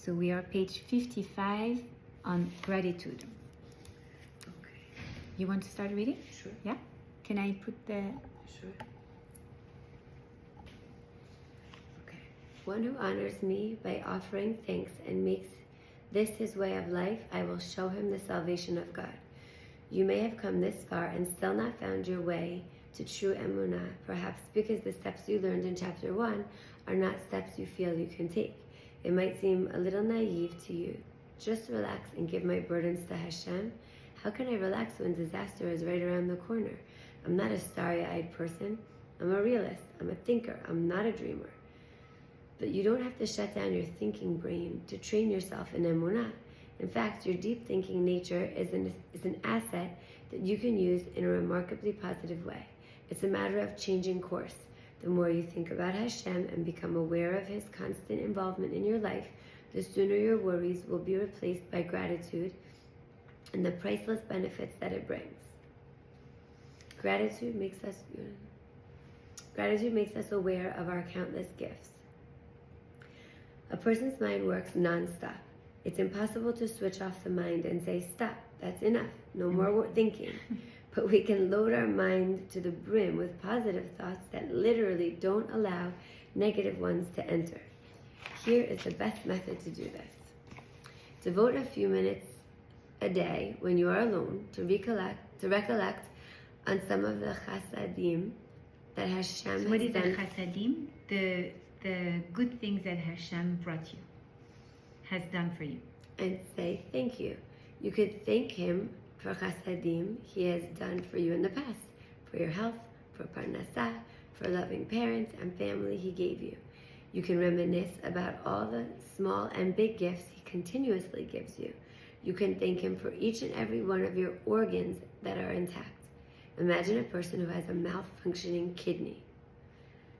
So we are page 55 on gratitude. Okay. You want to start reading? Sure. Yeah? Can I put the... Sure. Okay. One who honors me by offering thanks and makes this his way of life, I will show him the salvation of God. You may have come this far and still not found your way to true Emunah, perhaps because the steps you learned in chapter 1 are not steps you feel you can take. It might seem a little naive to you. Just relax and give my burdens to Hashem. How can I relax when disaster is right around the corner? I'm not a starry-eyed person. I'm a realist. I'm a thinker. I'm not a dreamer. But you don't have to shut down your thinking brain to train yourself in Emunah. In fact, your deep thinking nature is an asset that you can use in a remarkably positive way. It's a matter of changing course. The more you think about Hashem and become aware of His constant involvement in your life, the sooner your worries will be replaced by gratitude and the priceless benefits that it brings. Gratitude makes us aware of our countless gifts. A person's mind works non-stop. It's impossible to switch off the mind and say, stop, that's enough, no more thinking. But we can load our mind to the brim with positive thoughts that literally don't allow negative ones to enter. Here is the best method to do this. Devote a few minutes a day when you are alone to recollect on some of the chasadim that Hashem What has is done. the chasadim? The good things that Hashem brought you, has done for you. And say thank you. You could thank Him for chasadim He has done for you in the past, for your health, for parnassah, for loving parents and family He gave you. You can reminisce about all the small and big gifts He continuously gives you. You can thank Him for each and every one of your organs that are intact. Imagine a person who has a malfunctioning kidney.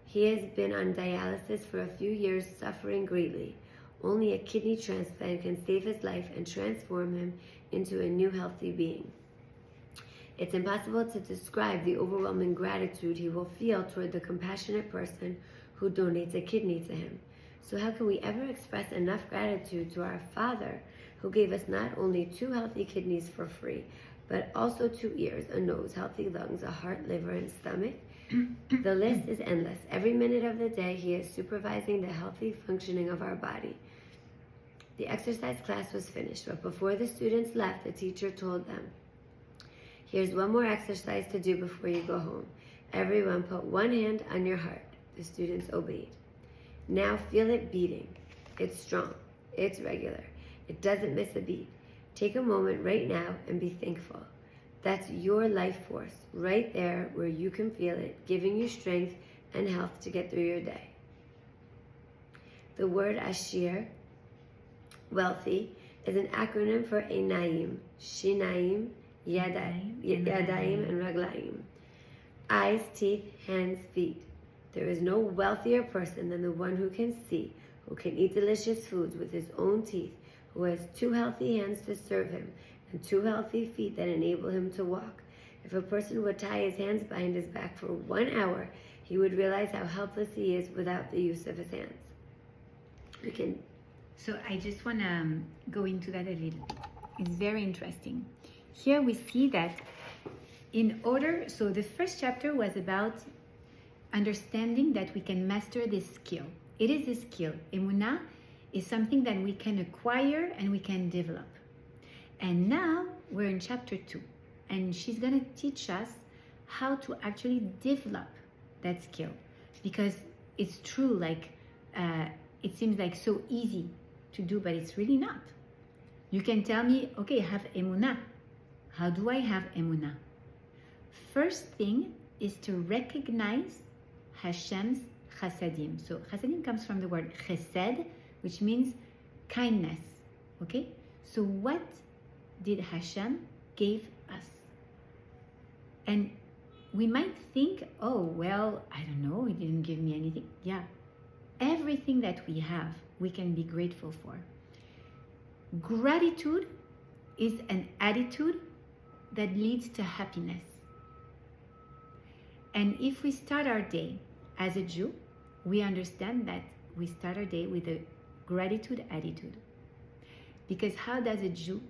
He has been on dialysis for a few years, suffering greatly. Only a kidney transplant can save his life and transform him into a new healthy being. It's impossible to describe the overwhelming gratitude he will feel toward the compassionate person who donates a kidney to him. So how can we ever express enough gratitude to our Father who gave us not only 2 healthy kidneys for free, but also 2 ears, a nose, healthy lungs, a heart, liver, and stomach? The list is endless. Every minute of the day, He is supervising the healthy functioning of our body. The exercise class was finished, but before the students left, the teacher told them, here's one more exercise to do before you go home. Everyone put one hand on your heart. The students obeyed. Now feel it beating. It's strong. It's regular. It doesn't miss a beat. Take a moment right now and be thankful. That's your life force, right there where you can feel it, giving you strength and health to get through your day. The word ashir, wealthy, is an acronym for einayim, shinayim, yadayim, and raglayim. Eyes, teeth, hands, feet. There is no wealthier person than the one who can see, who can eat delicious foods with his own teeth, who has 2 healthy hands to serve him, and 2 healthy feet that enable him to walk. If a person would tie his hands behind his back for 1 hour, he would realize how helpless he is without the use of his hands. So I just want to go into that a little bit. It's very interesting. Here we see that so the first chapter was about understanding that we can master this skill. It is a skill. Emunah is something that we can acquire and we can develop. And now we're in chapter 2, and she's going to teach us how to actually develop that skill, because it's true, it seems like so easy to do, but it's really not. You can tell me, okay, have Emunah. How do I have Emunah? First thing is to recognize Hashem's chasadim. So chasadim comes from the word chesed, which means kindness. Okay? So what did Hashem give us? And we might think, oh, well, I don't know, He didn't give me anything. Yeah. Everything that we have, we can be grateful for. Gratitude is an attitude that leads to happiness. And if we start our day as a Jew, we understand that we start our day with a gratitude attitude. Because how does a Jew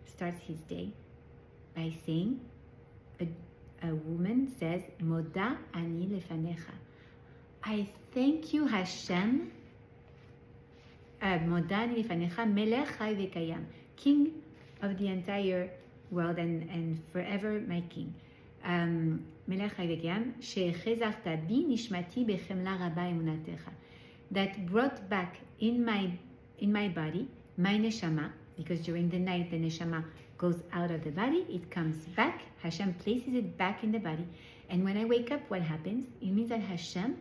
start his day? By saying, a woman says, Moda ani lefanecha. I thank you, Hashem, Moda ani lefanecha, melech chai v'kayam, King of the entire world and forever my King. Melech chai v'kayam, she'echezachta bi nishmati bechemla rabba emunatecha. That brought back in my body, my neshama, because during the night the neshama goes out of the body, it comes back, Hashem places it back in the body, and when I wake up, what happens? It means that Hashem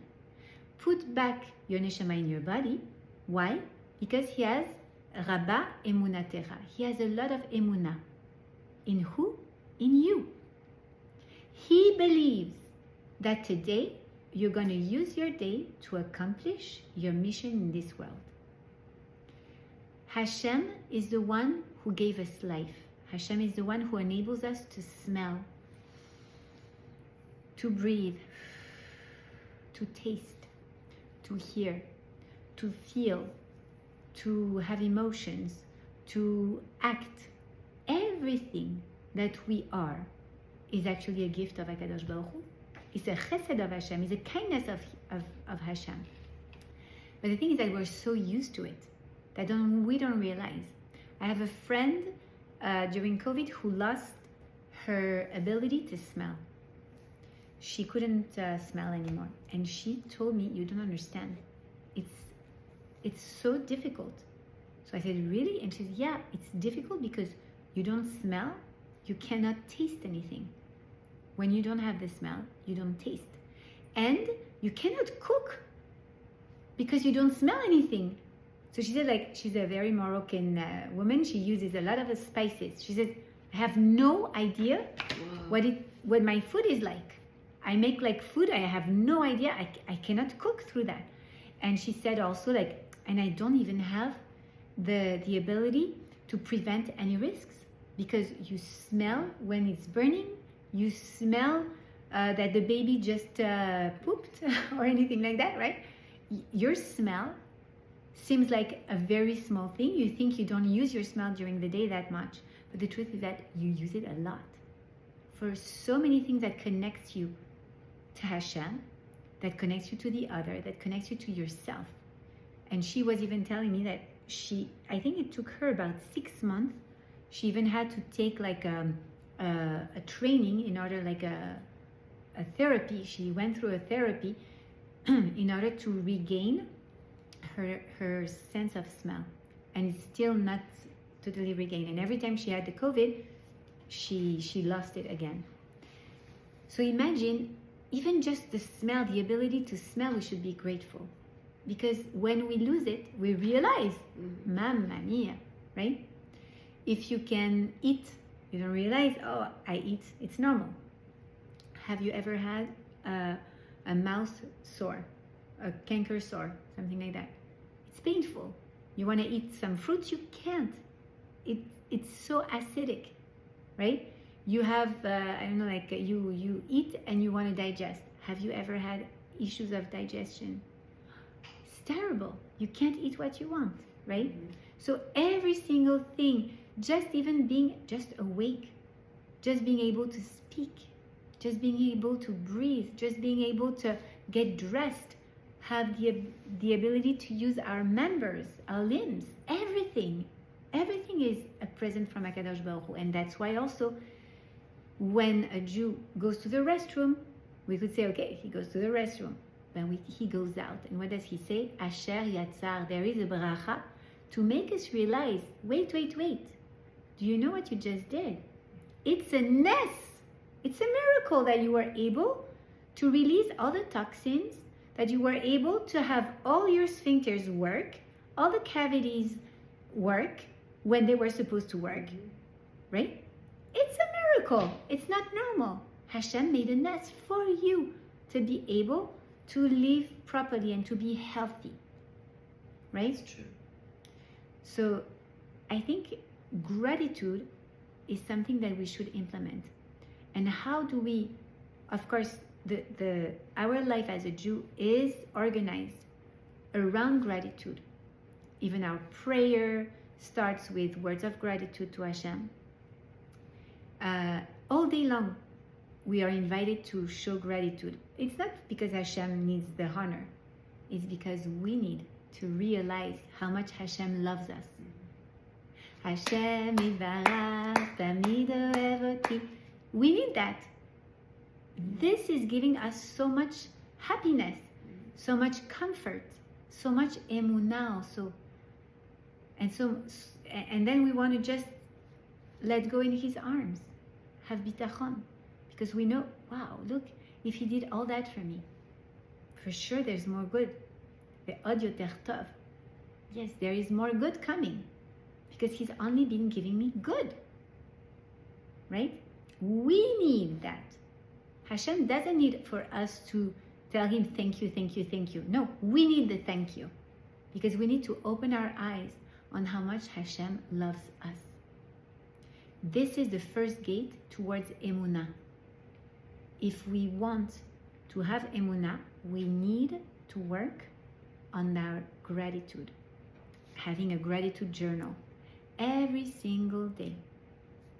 put back your neshama in your body. Why? Because he has Rabba Emunatecha. He has a lot of Emunah. In who? In you. He believes that today you're going to use your day to accomplish your mission in this world. Hashem is the one who gave us life. Hashem is the one who enables us to smell, to breathe, to taste, to hear, to feel, to have emotions, to act. Everything that we are is actually a gift of HaKadosh Baruch Hu. It's a chesed of Hashem, it's a kindness of Hashem. But the thing is that we're so used to it that we don't realize. I have a friend during COVID who lost her ability to smell. She couldn't smell anymore. And she told me, you don't understand. It's so difficult. So I said, really? And she said, yeah, it's difficult because you don't smell, you cannot taste anything. When you don't have the smell, you don't taste. And you cannot cook because you don't smell anything. So she said, like, she's a very Moroccan woman. She uses a lot of the spices. She said, I have no idea what my food is like. I make like food, I have no idea. I cannot cook through that. And she said also, like, and I don't even have the ability to prevent any risks because you smell when it's burning. You smell that the baby just pooped or anything like that, right? Your smell seems like a very small thing. You think you don't use your smell during the day that much, but the truth is that you use it a lot for so many things that connects you to Hashem, that connects you to the other, that connects you to yourself. And she was even telling me that I think it took her about 6 months. She even had to take like a training in order, like a therapy. She went through a therapy in order to regain her sense of smell, and it's still not totally regained. And every time she had the COVID, she lost it again. So imagine, even just the smell, the ability to smell, we should be grateful, because when we lose it, we realize, mamma mia, right? If you can eat, you don't realize, oh, I eat, it's normal. Have you ever had a mouth sore, a canker sore, something like that? It's painful. You want to eat some fruits, you can't. It's so acidic, right? You have, I don't know, like you eat and you want to digest. Have you ever had issues of digestion? It's terrible. You can't eat what you want, right? So every single thing, just even being just awake, just being able to speak, just being able to breathe, just being able to get dressed, have the ability to use our members, our limbs, everything is a present from HaKadosh Baruch Hu. And that's why also when a Jew goes to the restroom, we could say, okay, he goes to the restroom, but he goes out. And what does he say? Asher yatzar, there is a bracha to make us realize, wait. Do you know what you just did? It's a nes. It's a miracle that you were able to release all the toxins, that you were able to have all your sphincters work, all the cavities work when they were supposed to work, right? It's a miracle. It's not normal. Hashem made a nest for you to be able to live properly and to be healthy, right? That's true. So I think gratitude is something that we should implement. And how do we, of course, our life as a Jew is organized around gratitude. Even our prayer, starts with words of gratitude to Hashem. All day long, we are invited to show gratitude. It's not because Hashem needs the honor. It's because we need to realize how much Hashem loves us. Hashem Yivarach Tamid Ohev Oti. We need that. This is giving us so much happiness, so much comfort, so much emunah also. And then we want to just let go in His arms, have bitachon, because we know, wow, look, if He did all that for me, for sure there's more good. Ve'od yoter tov. Yes, there is more good coming, because He's only been giving me good, right? We need that. Hashem doesn't need for us to tell Him thank you, thank you, thank you. No, we need the thank you, because we need to open our eyes on how much Hashem loves us. This is the first gate towards Emunah. If we want to have Emunah, we need to work on our gratitude. Having a gratitude journal every single day,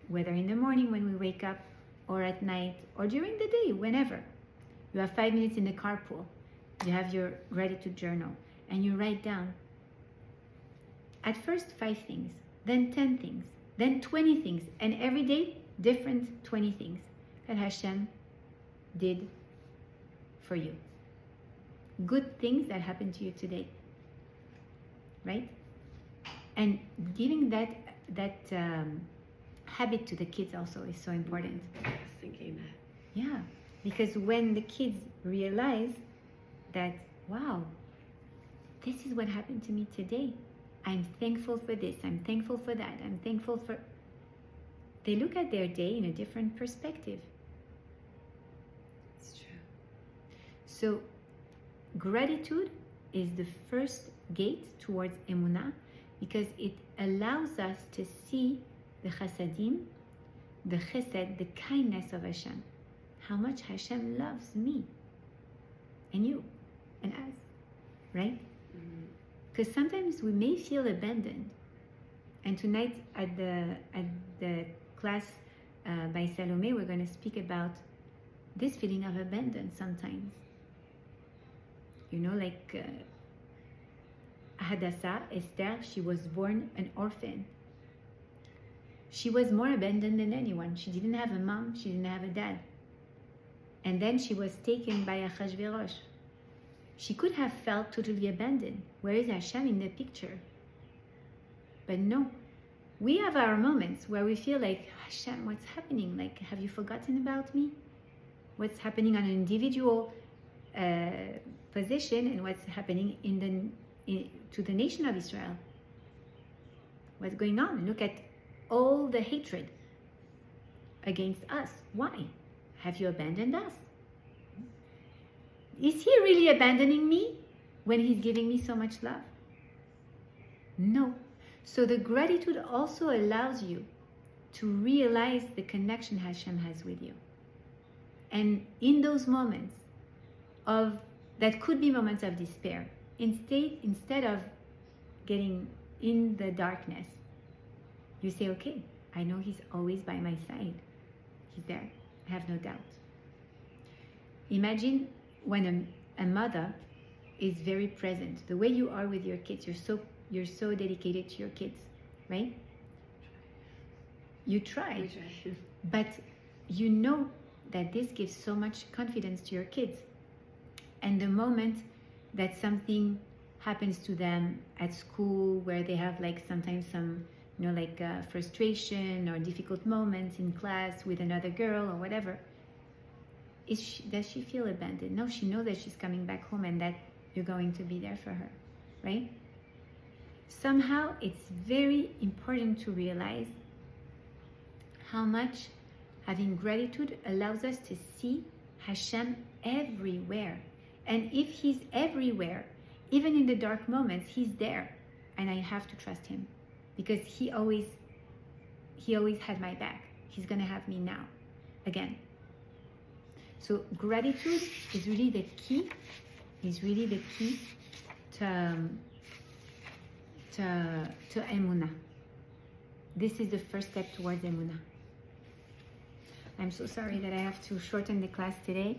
whether in the morning when we wake up, or at night, or during the day, whenever. You have 5 minutes in the carpool, you have your gratitude journal, and you write down at first 5 things, then 10 things, then 20 things, and every day different 20 things that Hashem did for you. Good things that happened to you today, right? And giving that habit to the kids also is so important. I was thinking that. Yeah, because when the kids realize that, wow, this is what happened to me today. I'm thankful for this, I'm thankful for that, I'm thankful for... They look at their day in a different perspective. It's true. So, gratitude is the first gate towards Emunah, because it allows us to see the chasadim, the chesed, the kindness of Hashem. How much Hashem loves me and you and us, right? Because sometimes we may feel abandoned. And tonight at the class by Salome, we're going to speak about this feeling of abandon sometimes. You know, like Hadassah, Esther, she was born an orphan. She was more abandoned than anyone. She didn't have a mom, she didn't have a dad. And then she was taken by Achashverosh. She could have felt totally abandoned. Where is Hashem in the picture? But no, we have our moments where we feel like, Hashem, what's happening? Like, have you forgotten about me? What's happening on an individual position, and what's happening to the nation of Israel? What's going on? Look at all the hatred against us. Why? Have you abandoned us? Is He really abandoning me when He's giving me so much love? No. So the gratitude also allows you to realize the connection Hashem has with you. And in those moments that could be moments of despair, instead of getting in the darkness, you say, okay, I know He's always by my side. He's there. I have no doubt. Imagine when a mother is very present, the way you are with your kids, you're so dedicated to your kids, right? You try. We try. But you know that this gives so much confidence to your kids. And the moment that something happens to them at school, where they have like sometimes some, frustration or difficult moments in class with another girl or whatever, does she feel abandoned? No, she knows that she's coming back home and that you're going to be there for her, right? Somehow it's very important to realize how much having gratitude allows us to see Hashem everywhere. And if He's everywhere, even in the dark moments, He's there. And I have to trust Him, because He always had my back. He's going to have me now, again. So gratitude is really the key. To to Emunah. This is the first step towards Emunah. I'm so sorry that I have to shorten the class today.